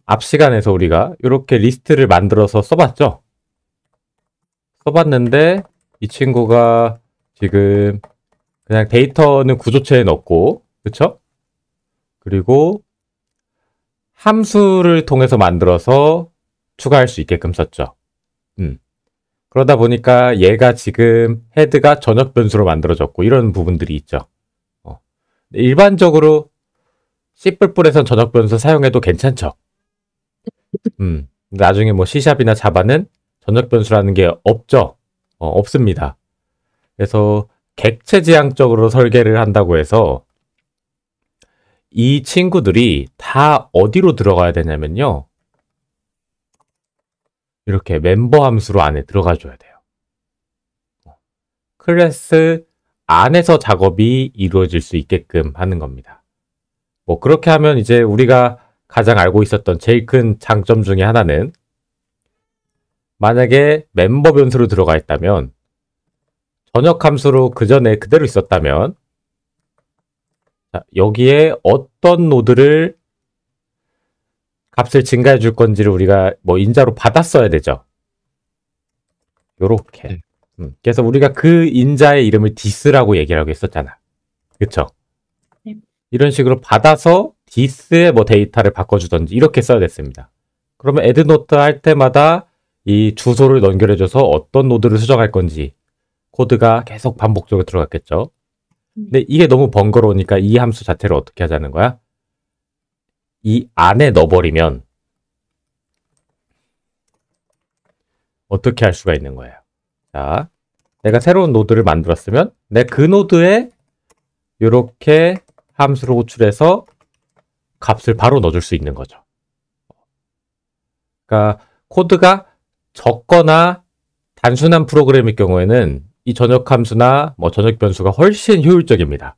앞 시간에서 우리가 이렇게 리스트를 만들어서 써봤죠? 써봤는데 이 친구가 지금 그냥 데이터는 구조체에 넣고, 그쵸? 그리고 함수를 통해서 만들어서 추가할 수 있게끔 썼죠. 그러다 보니까 얘가 지금 헤드가 전역 변수로 만들어졌고 이런 부분들이 있죠. 일반적으로 C++에선 전역 변수 사용해도 괜찮죠. 나중에 뭐 C샵이나 자바는 전역 변수라는 게 없죠. 없습니다. 그래서 객체 지향적으로 설계를 한다고 해서 이 친구들이 다 어디로 들어가야 되냐면요. 이렇게 멤버 함수로 안에 들어가 줘야 돼요. 클래스 안에서 작업이 이루어질 수 있게끔 하는 겁니다. 뭐 그렇게 하면 이제 우리가 가장 알고 있었던 제일 큰 장점 중에 하나는 만약에 멤버 변수로 들어가 있다면 전역 함수로 그 전에 그대로 있었다면 자, 여기에 어떤 노드를 값을 증가해 줄 건지를 우리가 뭐 인자로 받았어야 되죠. 요렇게. 그래서 우리가 그 인자의 이름을 디스라고 얘기를 하고 있었잖아. 그쵸? 네. 이런 식으로 받아서 디스의 뭐 데이터를 바꿔주던지 이렇게 써야 됐습니다. 그러면 add note 할 때마다 이 주소를 연결해줘서 어떤 노드를 수정할 건지 코드가 계속 반복적으로 들어갔겠죠. 근데 이게 너무 번거로우니까 이 함수 자체를 어떻게 하자는 거야? 이 안에 넣어버리면 어떻게 할 수가 있는 거예요? 자, 내가 새로운 노드를 만들었으면 내 그 노드에 이렇게 함수를 호출해서 값을 바로 넣어줄 수 있는 거죠. 그러니까 코드가 적거나 단순한 프로그램일 경우에는 이 전역 함수나 뭐 전역 변수가 훨씬 효율적입니다.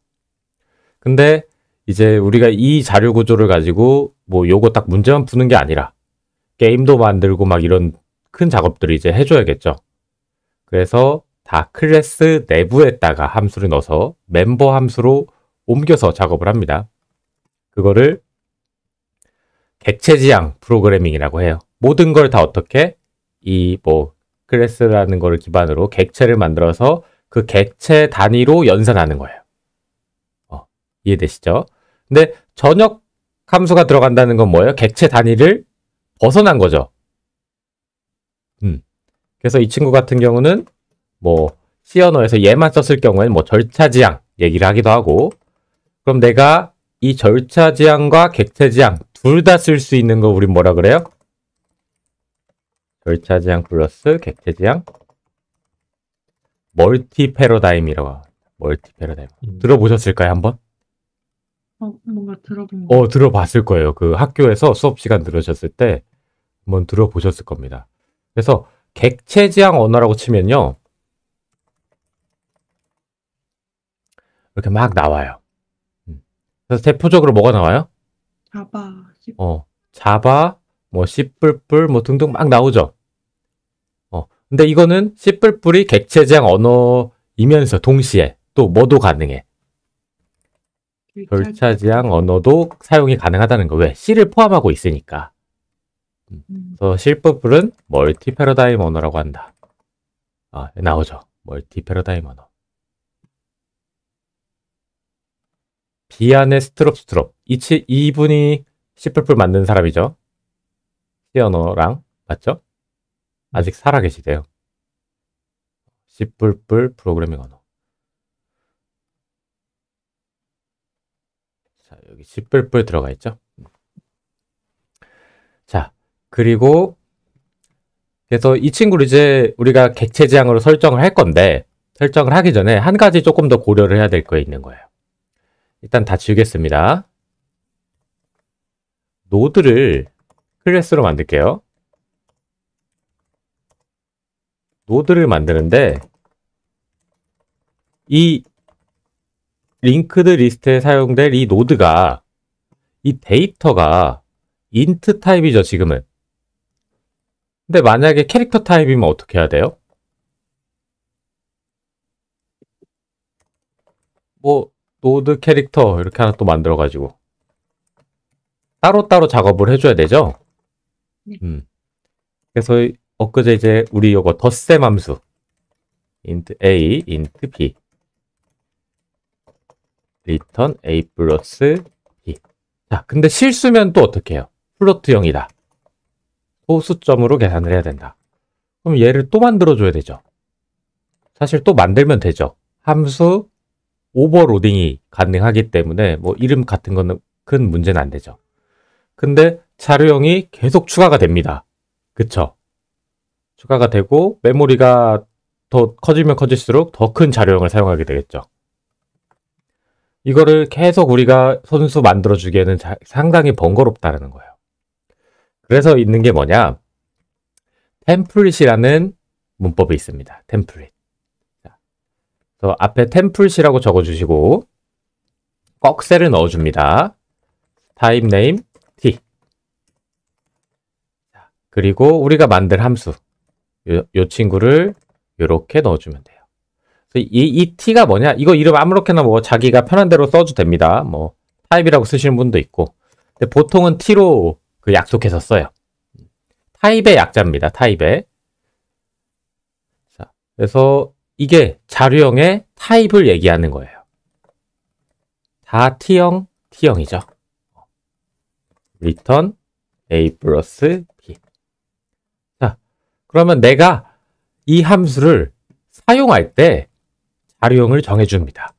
근데 이제 우리가 이 자료 구조를 가지고 뭐 요거 딱 문제만 푸는 게 아니라 게임도 만들고 막 이런 큰 작업들을 이제 해줘야겠죠. 그래서 다 클래스 내부에다가 함수를 넣어서 멤버 함수로 옮겨서 작업을 합니다. 그거를 객체 지향 프로그래밍이라고 해요. 모든 걸 다 어떻게 이 뭐 클래스라는 거를 기반으로 객체를 만들어서 그 객체 단위로 연산하는 거예요. 이해되시죠? 근데 전역 함수가 들어간다는 건 뭐예요? 객체 단위를 벗어난 거죠. 그래서 이 친구 같은 경우는 뭐 C 언어에서 얘만 썼을 경우에는 뭐 절차 지향 얘기를 하기도 하고, 그럼 내가 이 절차 지향과 객체 지향 둘 다 쓸 수 있는 거 우린 뭐라 그래요? 절차 지향 플러스 객체 지향 멀티 패러다임이라고 합니다. 멀티 패러다임. 들어보셨을까요, 한번? 뭔가 들어본 거. 들어봤을 거예요. 그 학교에서 수업 시간 들으셨을 때 한번 들어보셨을 겁니다. 그래서 객체 지향 언어라고 치면요. 이렇게 막 나와요. 그래서 대표적으로 뭐가 나와요? 자바, C++. 자바, 뭐 C++, 뭐 등등 막 나오죠. 근데 이거는 C++이 객체 지향 언어이면서 동시에 또 뭐도 가능해. 절차 지향 언어도 사용이 가능하다는 거. 왜? C를 포함하고 있으니까. 그래서 C++은 멀티 패러다임 언어라고 한다. 나오죠. 멀티 패러다임 언어. 비안의 스트롭. 이분이 C++ 만든 사람이죠. C 언어랑 맞죠? 아직 살아계시대요. C++ 프로그래밍 언어. 자, 여기 C++ 들어가 있죠. 자, 그리고 그래서 이 친구를 이제 우리가 객체 지향으로 설정을 할 건데, 설정을 하기 전에 한 가지 조금 더 고려를 해야 될 거 있는 거예요. 일단 다 지우겠습니다. 노드를 클래스로 만들게요. 노드를 만드는데 이 링크드 리스트에 사용될 이 노드가 이 데이터가 인트 타입이죠, 지금은. 근데 만약에 캐릭터 타입이면 어떻게 해야 돼요? 뭐 노드 캐릭터 이렇게 하나 또 만들어가지고 따로따로 작업을 해줘야 되죠? 네. 그래서 엊그제 이제 우리 요거 덧셈 함수 int a, int b return a 플러스 b. 자, 근데 실수면 또 어떻게 해요? 플로트형이다. 소수점으로 계산을 해야 된다. 그럼 얘를 또 만들어줘야 되죠. 사실 또 만들면 되죠. 함수 오버로딩이 가능하기 때문에 뭐 이름 같은 거는 큰 문제는 안 되죠. 근데 자료형이 계속 추가가 됩니다. 그쵸? 추가가 되고 메모리가 더 커지면 커질수록 더 큰 자료형을 사용하게 되겠죠. 이거를 계속 우리가 손수 만들어주기에는 상당히 번거롭다는 거예요. 그래서 있는 게 뭐냐? 템플릿이라는 문법이 있습니다. 템플릿. 그래서 앞에 템플릿이라고 적어주시고 꺽쇠를 넣어줍니다. 타입 네임 t. 그리고 우리가 만들 함수 요 친구를 이렇게 넣어주면 돼요. 이 t가 뭐냐? 이거 이름 아무렇게나 뭐 자기가 편한 대로 써도 됩니다. 뭐 타입이라고 쓰시는 분도 있고. 근데 보통은 t로 그 약속해서 써요. 타입의 약자입니다. 타입의. 자, 그래서 이게 자료형의 타입을 얘기하는 거예요. 다 t형, t형이죠. return a 플러스 b. 자, 그러면 내가 이 함수를 사용할 때 자료형을 정해줍니다.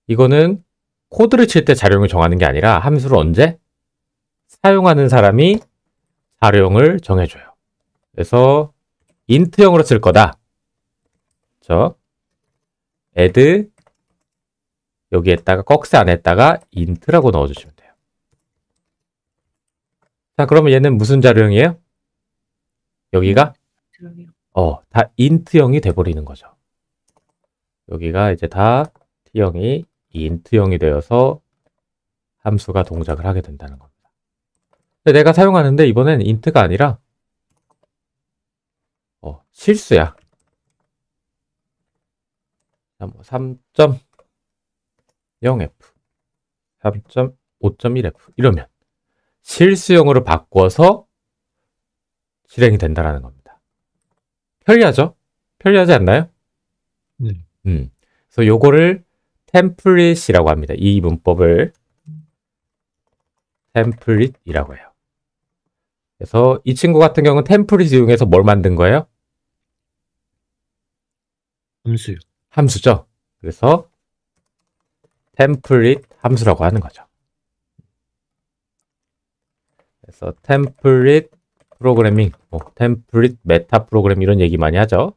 이거는 코드를 칠 때 자료형을 정하는 게 아니라 함수를 언제? 사용하는 사람이 자료형을 정해줘요. 그래서 int형으로 쓸 거다. 그렇죠? add 여기에다가 꺽쇠 안에다가 int라고 넣어주시면 돼요. 자, 그러면 얘는 무슨 자료형이에요? 여기가 자료형. 다 int형이 돼버리는 거죠. 여기가 이제 다 t형이 int형이 되어서 함수가 동작을 하게 된다는 겁니다. 근데 내가 사용하는데 이번엔 int가 아니라 실수야. 3.0f, 3.5.1f 이러면 실수형으로 바꿔서 실행이 된다는 겁니다. 편리하죠? 편리하지 않나요? 네. 그래서 요거를 템플릿이라고 합니다. 이 문법을 템플릿이라고 해요. 그래서 이 친구 같은 경우는 템플릿 이용해서 뭘 만든 거예요? 함수요. 함수죠. 그래서 템플릿 함수라고 하는 거죠. 그래서 템플릿 프로그래밍, 템플릿 메타 프로그램 이런 얘기 많이 하죠.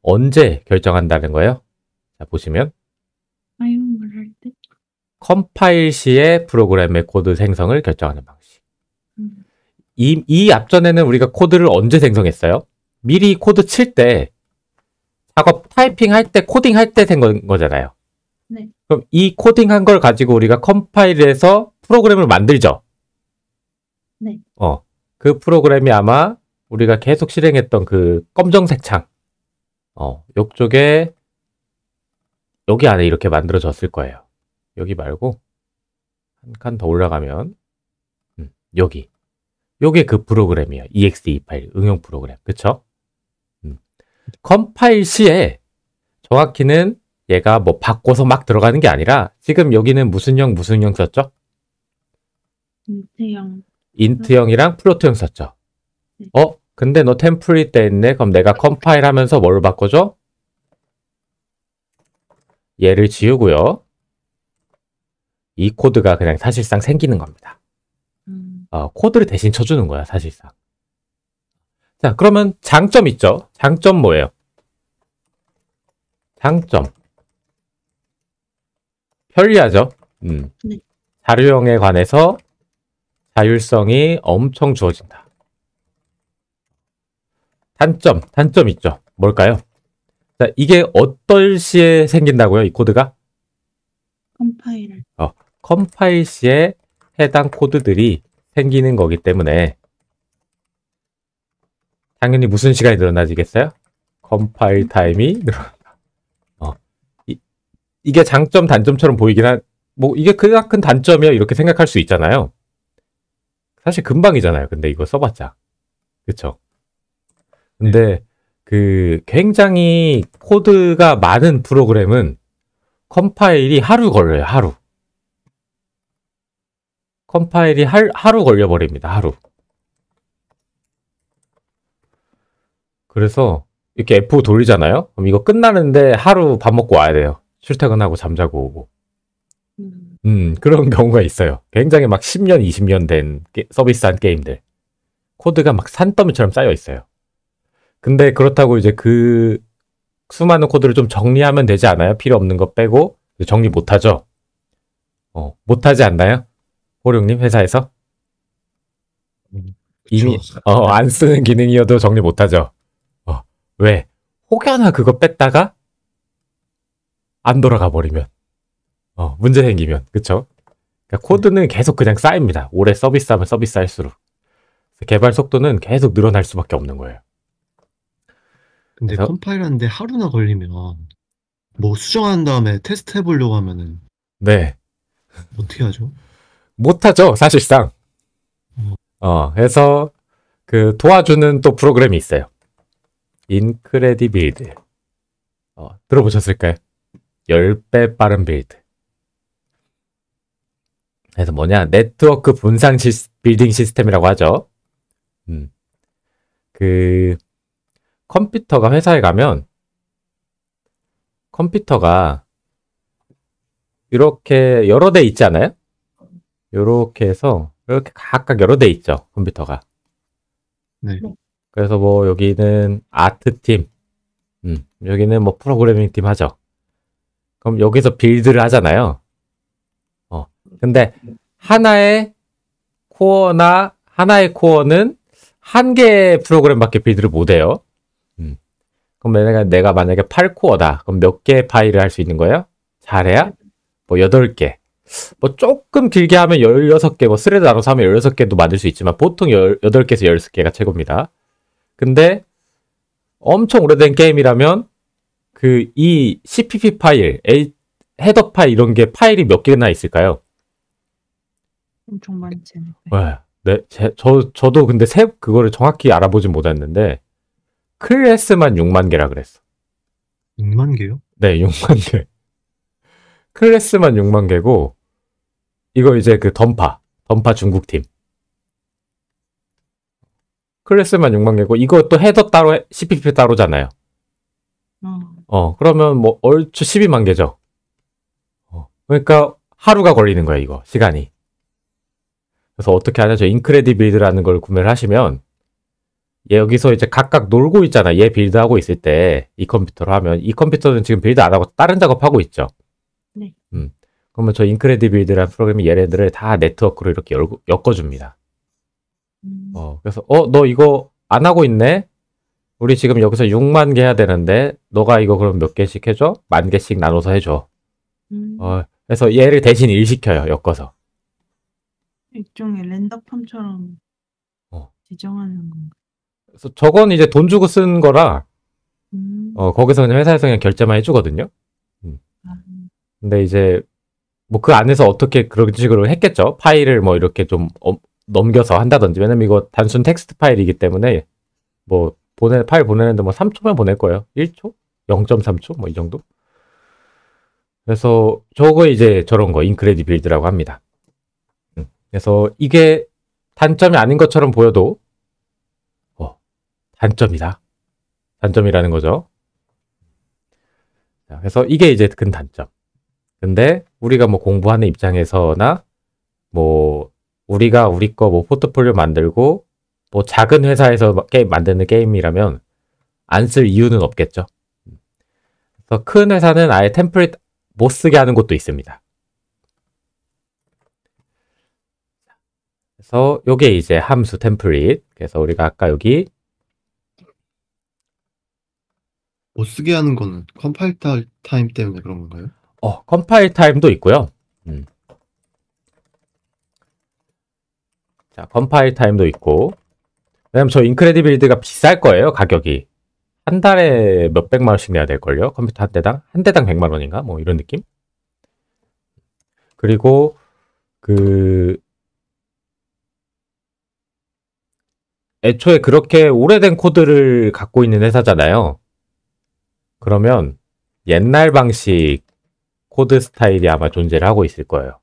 언제 결정한다는 거예요? 자, 보시면 사용을 할 때. 컴파일 시에 프로그램의 코드 생성을 결정하는 방식. 음. 이 앞전에는 우리가 코드를 언제 생성했어요? 미리 코드 칠 때 작업 타이핑 할 때 코딩 할 때 된 거잖아요. 네. 그럼 이 코딩한 걸 가지고 우리가 컴파일해서 프로그램을 만들죠. 네. 그 프로그램이 아마 우리가 계속 실행했던 그 검정색 창 요쪽에 여기 안에 이렇게 만들어졌을 거예요. 여기 말고 한 칸 더 올라가면 여기 요게 그 프로그램이에요. exe 파일 응용 프로그램. 그쵸? 컴파일 시에 정확히는 얘가 뭐 바꿔서 막 들어가는 게 아니라 지금 여기는 무슨 형 썼죠? int형. int형이랑 플로트형 썼죠. 네. 근데 너 템플릿 돼 있네. 그럼 내가 컴파일 하면서 뭐를 바꿔줘? 얘를 지우고요. 이 코드가 그냥 사실상 생기는 겁니다. 코드를 대신 쳐주는 거야, 사실상. 자, 그러면 장점 있죠? 장점 뭐예요? 장점. 편리하죠? 네. 자료형에 관해서 자율성이 엄청 주어진다. 단점 있죠? 뭘까요? 자, 이게 어떨 시에 생긴다고요? 이 코드가? 컴파일을. 컴파일 시에 해당 코드들이 생기는 거기 때문에 당연히 무슨 시간이 늘어나지겠어요? 컴파일 타임이 늘어난다. 이게 장점, 단점처럼 보이긴 뭐 이게 그냥 큰 단점이야 이렇게 생각할 수 있잖아요. 사실 금방이잖아요. 근데 이거 써봤자. 그쵸? 근데 그 굉장히 코드가 많은 프로그램은 컴파일이 하루 걸려요. 하루. 컴파일이 하루 걸려버립니다. 하루. 그래서 이렇게 F5 돌리잖아요. 그럼 이거 끝나는데 하루 밥 먹고 와야 돼요. 출퇴근하고 잠자고 오고. 그런 경우가 있어요. 굉장히 막 10년, 20년 된 서비스한 게임들. 코드가 막 산더미처럼 쌓여 있어요. 근데 그렇다고 이제 그 수많은 코드를 좀 정리하면 되지 않아요? 필요 없는 거 빼고 정리 못하죠? 못하지 않나요? 호룡님 회사에서? 이미 안 쓰는 기능이어도 정리 못하죠? 왜? 혹여나 그거 뺐다가 안 돌아가 버리면 문제 생기면 그쵸? 그러니까 코드는 계속 그냥 쌓입니다. 오래 서비스하면 서비스 할수록 개발 속도는 계속 늘어날 수밖에 없는 거예요. 근데 그래서- 컴파일하는데 하루나 걸리면 뭐 수정한 다음에 테스트 해보려고 하면은 네, 어떻게 하죠? 못하죠 사실상. 그래서 그 도와주는 또 프로그램이 있어요. 인크레디빌드. 들어보셨을까요? 10배 빠른 빌드. 그래서 뭐냐, 네트워크 분산 빌딩 시스템이라고 하죠. 그 컴퓨터가 회사에 가면 컴퓨터가 이렇게 여러 대 있지 않아요? 이렇게 해서 이렇게 각각 여러 대 있죠, 컴퓨터가. 네. 그래서 뭐 여기는 아트 팀, 여기는 뭐 프로그래밍 팀 하죠. 그럼 여기서 빌드를 하잖아요. 근데 하나의 코어는 한 개의 프로그램밖에 빌드를 못 해요. 그럼 내가 만약에 8코어다. 그럼 몇 개의 파일을 할 수 있는 거예요? 잘해야? 뭐 8개. 뭐 조금 길게 하면 16개, 뭐 스레드 나눠서 하면 16개도 만들 수 있지만 보통 8개에서 16개가 최고입니다. 근데 엄청 오래된 게임이라면 이 CPP 파일, 헤더 파일 이런 게 파일이 몇 개나 있을까요? 엄청 많지 않을까요? 네, 저도 근데 그거를 정확히 알아보진 못했는데 클래스만 6만 개라 그랬어. 6만 개요? 네, 6만 개. 클래스만 6만 개고 이거 이제 그 던파 중국팀. 클래스만 6만 개고 이것도 헤더 따로 CPP 따로잖아요. 그러면 뭐 얼추 12만 개죠. 그러니까 하루가 걸리는 거예요, 이거 시간이. 그래서 어떻게 하냐, 저 인크레디빌드라는 걸 구매를 하시면 여기서 이제 각각 놀고 있잖아. 얘 빌드하고 있을 때 이 컴퓨터로 하면 이 컴퓨터는 지금 빌드 안 하고 다른 작업하고 있죠. 네. 그러면 저 인크레디빌드라는 프로그램이 얘네들을 다 네트워크로 이렇게 엮어줍니다. 그래서 너 이거 안 하고 있네? 우리 지금 여기서 6만 개 해야 되는데 너가 이거 그럼 몇 개씩 해줘? 10,000개씩 나눠서 해줘. 그래서 얘를 대신 일시켜요. 엮어서. 일종의 랜덤팜처럼 지정하는 건가? 그래서 저건 이제 돈 주고 쓴 거라 거기서 그냥 회사에서 그냥 결제만 해주거든요. 근데 이제 뭐 그 안에서 어떻게 그런 식으로 했겠죠. 파일을 뭐 이렇게 좀 넘겨서 한다든지. 왜냐면 이거 단순 텍스트 파일이기 때문에 뭐 파일 보내는데 뭐 3초면 보낼 거예요. 1초? 0.3초? 뭐 이 정도? 그래서 저거 이제 저런 거 인크레디빌드라고 합니다. 그래서 이게 단점이 아닌 것처럼 보여도 단점이다. 단점이라는 거죠. 그래서 이게 이제 큰 단점. 근데 우리가 뭐 공부하는 입장에서나 뭐 우리가 우리 거 뭐 포트폴리오 만들고 뭐 작은 회사에서 게임 만드는 게임이라면 안 쓸 이유는 없겠죠. 그래서 큰 회사는 아예 템플릿 못 쓰게 하는 곳도 있습니다. 그래서 요게 이제 함수 템플릿. 그래서 우리가 아까 여기 못 쓰게 하는 거는 컴파일 타임 때문에 그런 건가요? 컴파일 타임도 있고요. 자, 컴파일 타임도 있고. 왜냐면 저 인크레디빌드가 비쌀 거예요, 가격이. 한 달에 몇백만 원씩 내야 될걸요? 컴퓨터 한 대당 100만 원인가? 뭐 이런 느낌? 그리고 애초에 그렇게 오래된 코드를 갖고 있는 회사잖아요. 그러면 옛날 방식 코드 스타일이 아마 존재를 하고 있을 거예요.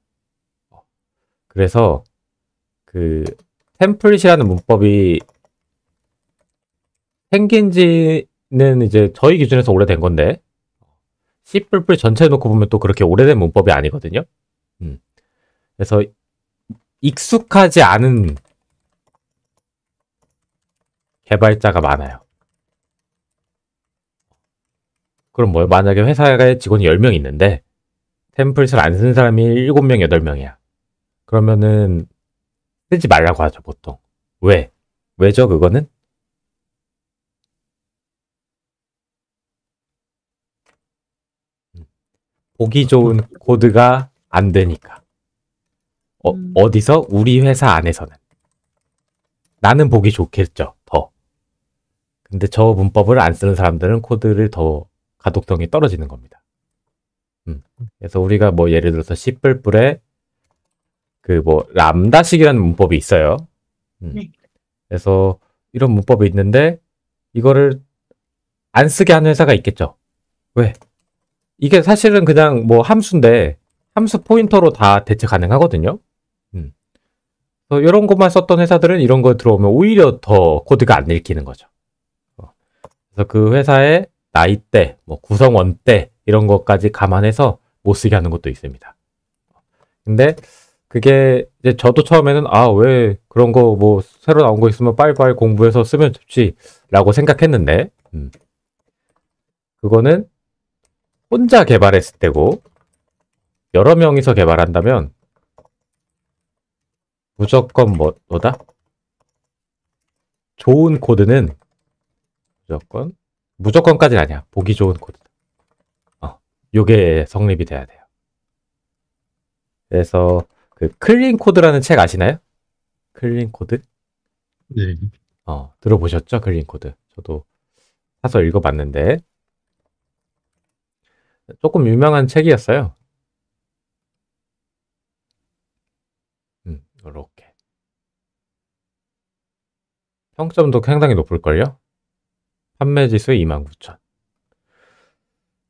그래서 그 템플릿이라는 문법이 생긴 지는 이제 저희 기준에서 오래된 건데 C++ 전체 놓고 보면 또 그렇게 오래된 문법이 아니거든요. 그래서 익숙하지 않은 개발자가 많아요. 그럼 뭐예요? 만약에 회사에 직원이 10명 있는데 템플릿을 안 쓰는 사람이 7명, 8명이야. 그러면은 쓰지 말라고 하죠, 보통. 왜? 왜죠, 그거는? 보기 좋은 코드가 안 되니까. 어디서? 우리 회사 안에서는. 나는 보기 좋겠죠, 더. 근데 저 문법을 안 쓰는 사람들은 코드를 더 가독성이 떨어지는 겁니다. 그래서 우리가 뭐 예를 들어서 C++에 그 뭐 람다식이라는 문법이 있어요. 네. 그래서 이런 문법이 있는데 이거를 안 쓰게 하는 회사가 있겠죠. 왜? 이게 사실은 그냥 뭐 함수인데 함수 포인터로 다 대체 가능하거든요. 그래서 이런 것만 썼던 회사들은 이런 거 들어오면 오히려 더 코드가 안 읽히는 거죠. 그래서 그 회사의 나이대, 뭐 구성원대 이런 것까지 감안해서 못 쓰게 하는 것도 있습니다. 근데 그게 이제 저도 처음에는 왜 그런 거 뭐 새로 나온 거 있으면 빨리빨리 공부해서 쓰면 좋지라고 생각했는데 그거는 혼자 개발했을 때고 여러 명이서 개발한다면 무조건 뭐다? 좋은 코드는 무조건까지는 아니야. 보기 좋은 코드. 요게 성립이 돼야 돼요. 그래서 그 클린 코드라는 책 아시나요? 클린 코드? 네. 들어보셨죠? 클린 코드. 저도 사서 읽어봤는데 조금 유명한 책이었어요. 이렇게 평점도 상당히 높을걸요? 판매 지수 29,000.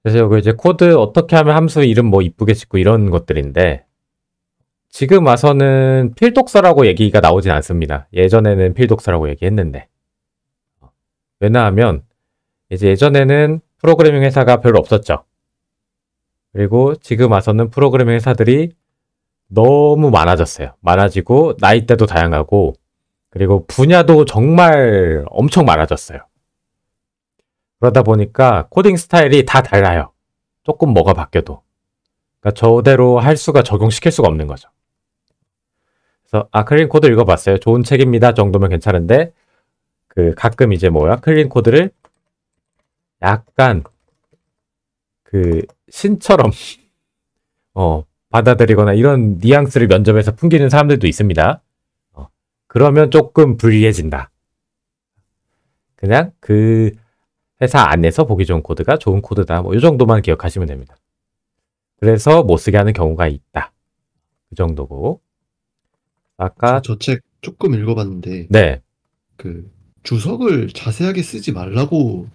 그래서 여기 이제 코드 어떻게 하면 함수 이름 뭐 이쁘게 짓고 이런 것들인데 지금 와서는 필독서라고 얘기가 나오진 않습니다. 예전에는 필독서라고 얘기했는데 왜냐하면 이제 예전에는 프로그래밍 회사가 별로 없었죠. 그리고 지금 와서는 프로그래밍 회사들이 너무 많아졌어요. 많아지고 나이대도 다양하고 그리고 분야도 정말 엄청 많아졌어요. 그러다 보니까 코딩 스타일이 다 달라요. 조금 뭐가 바뀌어도. 그러니까 저대로 할 수가 적용시킬 수가 없는 거죠. 그래서 클린 코드 읽어봤어요. 좋은 책입니다 정도면 괜찮은데 그 가끔 이제 클린 코드를 약간 그 신처럼 받아들이거나 이런 뉘앙스를 면접에서 풍기는 사람들도 있습니다. 그러면 조금 불리해진다. 그냥 그 회사 안에서 보기 좋은 코드가 좋은 코드다. 이 정도만 기억하시면 됩니다. 그래서 못 쓰게 하는 경우가 있다. 그 정도고. 아까 저 책 조금 읽어봤는데 네. 그 주석을 자세하게 쓰지 말라고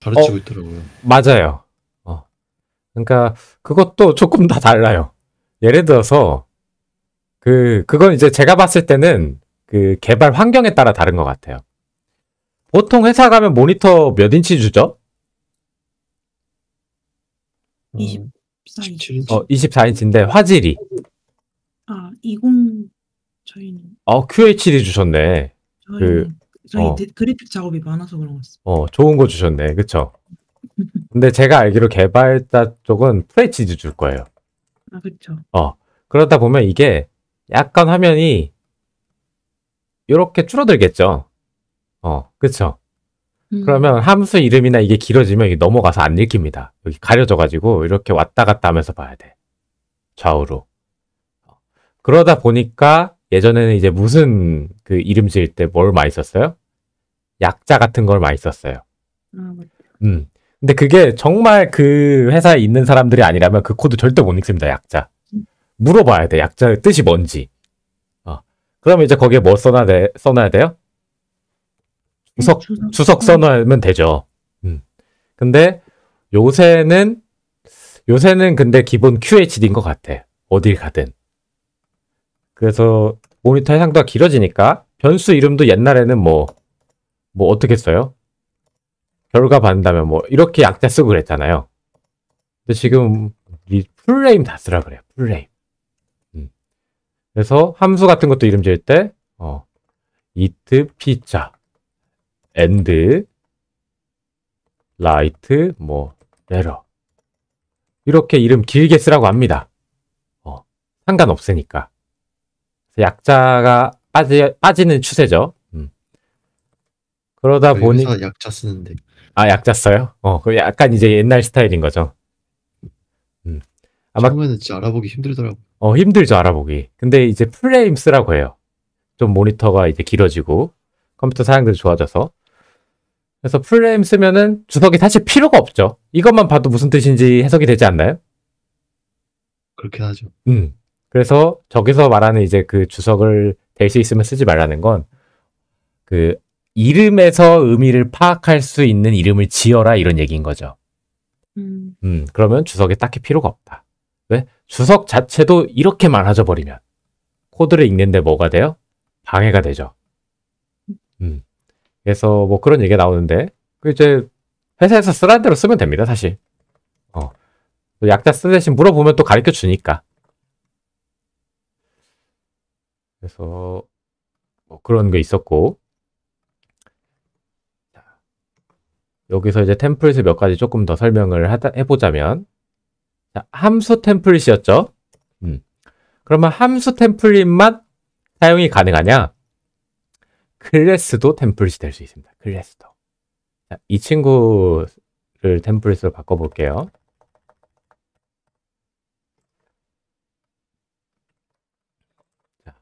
가르치고 있더라고요. 맞아요. 그러니까 그것도 조금 다 달라요. 예를 들어서 그건 이제 제가 봤을 때는 그 개발 환경에 따라 다른 것 같아요. 보통 회사 가면 모니터 몇 인치 주죠? 24인치. 24인치인데 화질이 20 저희는 QHD 주셨네. 저희 그래픽 작업이 많아서 그런 것 같습니다. 좋은 거 주셨네. 그쵸? 근데 제가 알기로 개발자 쪽은 FHD 줄 거예요. 그쵸. 그러다 보면 이게 약간 화면이 이렇게 줄어들겠죠. 그쵸? 그러면 함수 이름이나 이게 길어지면 이게 넘어가서 안 읽힙니다. 여기 가려져가지고 이렇게 왔다 갔다 하면서 봐야 돼. 좌우로. 그러다 보니까 예전에는 이제 무슨 그 이름 지을 때 뭘 많이 썼어요? 약자 같은 걸 많이 썼어요. 맞죠. 근데 그게 정말 그 회사에 있는 사람들이 아니라면 그 코드 절대 못 읽습니다. 약자. 물어봐야 돼. 약자의 뜻이 뭔지. 그러면 이제 거기에 뭐 써놔야 돼요? 주석 써놓으면 되죠. 근데 요새는 근데 기본 QHD인 것 같아. 어딜 가든. 그래서 모니터 해상도가 길어지니까 변수 이름도 옛날에는 뭐 어떻게 써요? 결과 받는다면 뭐 이렇게 약자 쓰고 그랬잖아요. 근데 지금 이 풀네임 다 쓰라 그래요. 풀네임. 그래서 함수 같은 것도 이름 지을 때 it p자 and right 뭐 error 이렇게 이름 길게 쓰라고 합니다. 상관없으니까. 약자가 빠지는 추세죠. 그러다 보니 회사 약자 쓰는데. 약자 써요? 그 약간 이제 옛날 스타일인 거죠. 아마 처음에는 진짜 알아보기 힘들더라고. 힘들죠, 알아보기. 근데 이제 프레임 쓰라고 해요. 좀 모니터가 이제 길어지고 컴퓨터 사양들이 좋아져서. 그래서 프레임 쓰면은 주석이 사실 필요가 없죠. 이것만 봐도 무슨 뜻인지 해석이 되지 않나요? 그렇게 하죠. 그래서 저기서 말하는 이제 그 주석을 될 수 있으면 쓰지 말라는 건 그 이름에서 의미를 파악할 수 있는 이름을 지어라 이런 얘기인 거죠. 그러면 주석이 딱히 필요가 없다. 왜? 주석 자체도 이렇게 많아져 버리면 코드를 읽는데 뭐가 돼요? 방해가 되죠. 그래서 뭐 그런 얘기가 나오는데 이제 회사에서 쓰라는 대로 쓰면 됩니다, 사실. 약자 쓰 대신 물어보면 또 가르쳐 주니까. 그래서 뭐 그런 게 있었고, 여기서 이제 템플릿을 몇 가지 조금 더 설명을 해보자면, 자, 함수 템플릿이었죠. 그러면 함수 템플릿만 사용이 가능하냐? 클래스도 템플릿이 될 수 있습니다. 클래스도. 자, 이 친구를 템플릿으로 바꿔볼게요. 자,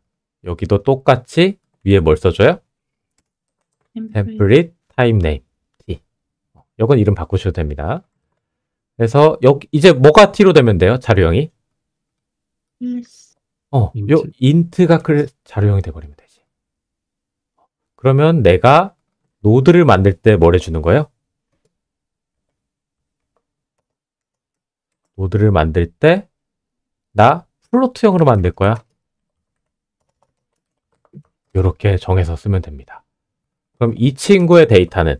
여기도 똑같이 위에 뭘 써줘요? 템플릿 타입 네임 T. 이건 이름 바꾸셔도 됩니다. 그래서 여기 이제 뭐가 T로 되면 돼요? 자료형이? 요 int가 자료형이 돼버리면 되지. 그러면 내가 노드를 만들 때 뭘 해주는 거예요? 노드를 만들 때 나 플로트형으로 만들 거야. 이렇게 정해서 쓰면 됩니다. 그럼 이 친구의 데이터는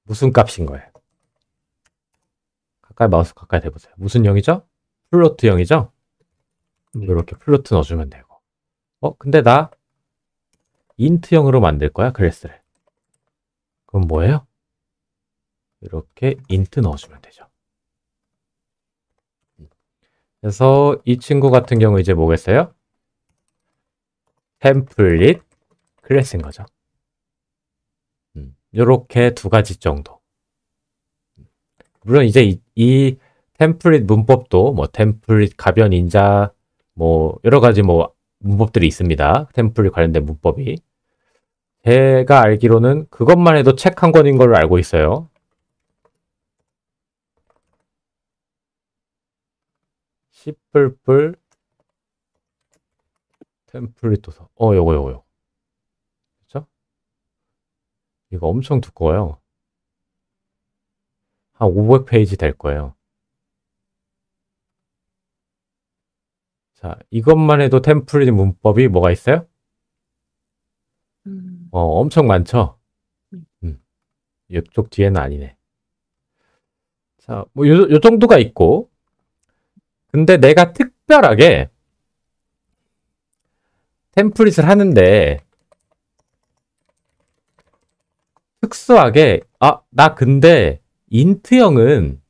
무슨 값인 거예요? 마우스 가까이 대보세요. 무슨 형이죠? 플로트형이죠? 이렇게 플로트 넣어주면 되고. 근데 나 인트형으로 만들 거야, 클래스를. 그럼 뭐예요? 이렇게 int 넣어주면 되죠. 그래서 이 친구 같은 경우 이제 뭐겠어요? 템플릿 클래스인 거죠. 이렇게 두 가지 정도. 물론 이제 이 템플릿 문법도 뭐 템플릿 가변 인자 뭐 여러 가지 뭐 문법들이 있습니다. 템플릿 관련된 문법이. 제가 알기로는 그것만 해도 책 한 권인 걸로 알고 있어요. C++ 템플릿 도서. 요거. 그쵸? 이거 엄청 두꺼워요. 한 500페이지 될 거예요. 자, 이것만 해도 템플릿 문법이 뭐가 있어요? 엄청 많죠? 이쪽 뒤에는 아니네. 자, 뭐 요 정도가 있고, 근데 내가 특별하게 템플릿을 하는데 특수하게 나 근데 인트형은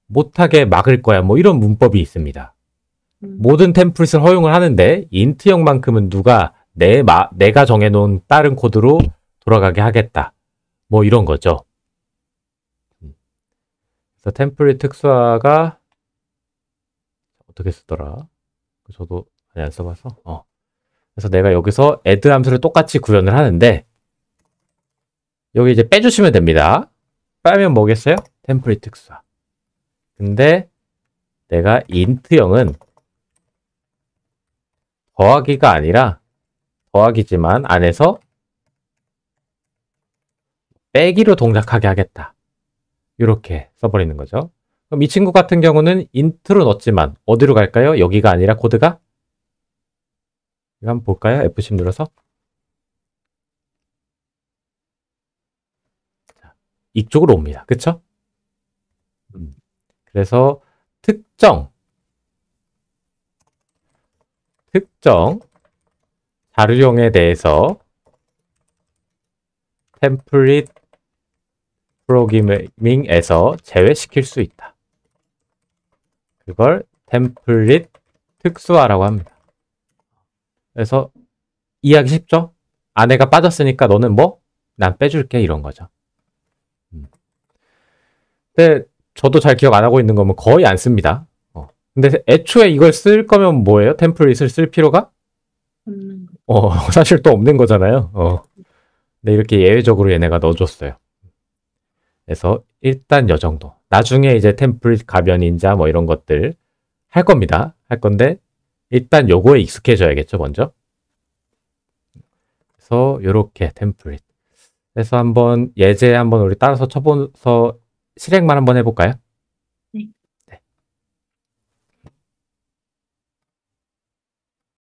못하게 막을 거야 뭐 이런 문법이 있습니다. 모든 템플릿을 허용을 하는데 인트형만큼은 누가 내가 정해놓은 다른 코드로 돌아가게 하겠다 뭐 이런 거죠. 그래서 템플릿 특수화가 어떻게 쓰더라? 저도 많이 안 써봐서. 그래서 내가 여기서 add 함수를 똑같이 구현을 하는데 여기 이제 빼주시면 됩니다. 빼면 뭐겠어요? 템플릿 특수화. 근데 내가 int형은 더하기가 아니라 더하기지만 안에서 빼기로 동작하게 하겠다. 이렇게 써버리는 거죠. 그럼 이 친구 같은 경우는 인트로 넣었지만 어디로 갈까요? 여기가 아니라 코드가? 이거 한번 볼까요? F10 눌러서. 자, 이쪽으로 옵니다. 그쵸? 그래서 특정 자료형에 대해서 템플릿 프로그래밍에서 제외시킬 수 있다. 그걸 템플릿 특수화라고 합니다. 그래서 이해하기 쉽죠? 아내가 빠졌으니까 너는 뭐? 난 빼줄게 이런 거죠. 근데 저도 잘 기억 안 하고 있는 거면 거의 안 씁니다. 근데 애초에 이걸 쓸 거면 뭐예요? 템플릿을 쓸 필요가? 없는 거. 사실 또 없는 거잖아요. 근데 이렇게 예외적으로 얘네가 넣어줬어요. 그래서 일단 요 정도. 나중에 이제 템플릿 가변인자 뭐 이런 것들 할 겁니다. 할 건데 일단 요거에 익숙해져야겠죠, 먼저. 그래서 요렇게 템플릿. 그래서 한번 예제 한번 우리 따라서 쳐보면서 실행만 한번 해볼까요?